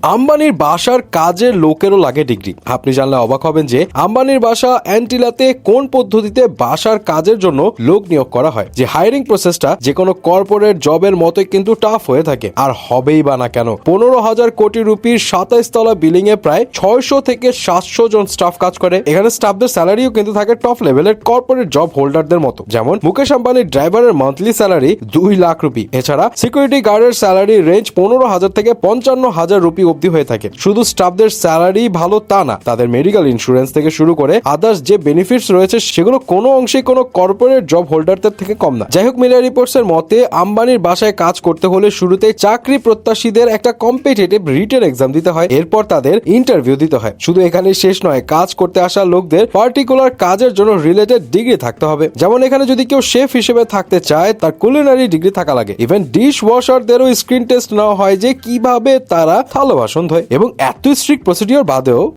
আম্বানির বাসার কাজের লোকেরও লাগে ডিগ্রি। আপনি জানলে অবাক হবেন যে আম্বানির বাসা অ্যান্টিলাতে কোন পদ্ধতিতে বাসার কাজের জন্য লোক নিয়োগ করা হয়। যে হায়ারিং প্রসেসটা যে কোনো কর্পোরেট জবের মতোই কিন্তু টাফ হয়ে থাকে, আর হবেই বা না কেন। 15,000 কোটি রুপির 27 তলা বিল্ডিং এ প্রায় 600 থেকে 700 জন স্টাফ কাজ করে। এখানে স্টাফদের স্যালারিও কিন্তু থাকে টপ লেভেলের কর্পোরেট জব হোল্ডারদের মতো। যেমন মুকেশ আম্বানির ড্রাইভারের মান্থলি স্যালারি 2 লাখ রুপি। এছাড়া সিকিউরিটি গার্ডের স্যালারি রেঞ্জ 15,000 থেকে 55,000 রুপি অব্দি হয়ে থাকে। শুধু স্টাফদের স্যালারি ভালো তা না, তাদের মেডিকেল ইন্স্যুরেন্স থেকে শুরু করে আদার্স যে বেনিফিটস রয়েছে সেগুলো কোনো অংশেই কোনো কর্পোরেট জব হোল্ডারদের থেকে কম না। যাই হোক, মিডিয়া রিপোর্টস এর মতে আম্বানির বাসায় কাজ করতে হলে শুরুতে চাকরি প্রত্যাশীদের একটা কম্পিটিটিভ রিটেন এক্সাম দিতে হয়, এরপর তাদের ইন্টারভিউ দিতে হয়। শুধু এখানেই শেষ নয়, কাজ করতে আসা লোকদের পার্টিকুলার কাজের জন্য রিলেটেড ডিগ্রি থাকতে হবে। যেমন এখানে যদি কেউ শেফ হিসেবে থাকতে চায় তার কুলিনারি ডিগ্রি থাকা লাগে। ইভেন ডিশ ওয়াশারদেরও স্ক্রিন টেস্ট নেওয়া হয় যে কিভাবে তারা থালা বাসন ধোয়। এবং এত স্ট্রিক্ট প্রসিডিওর বাদেও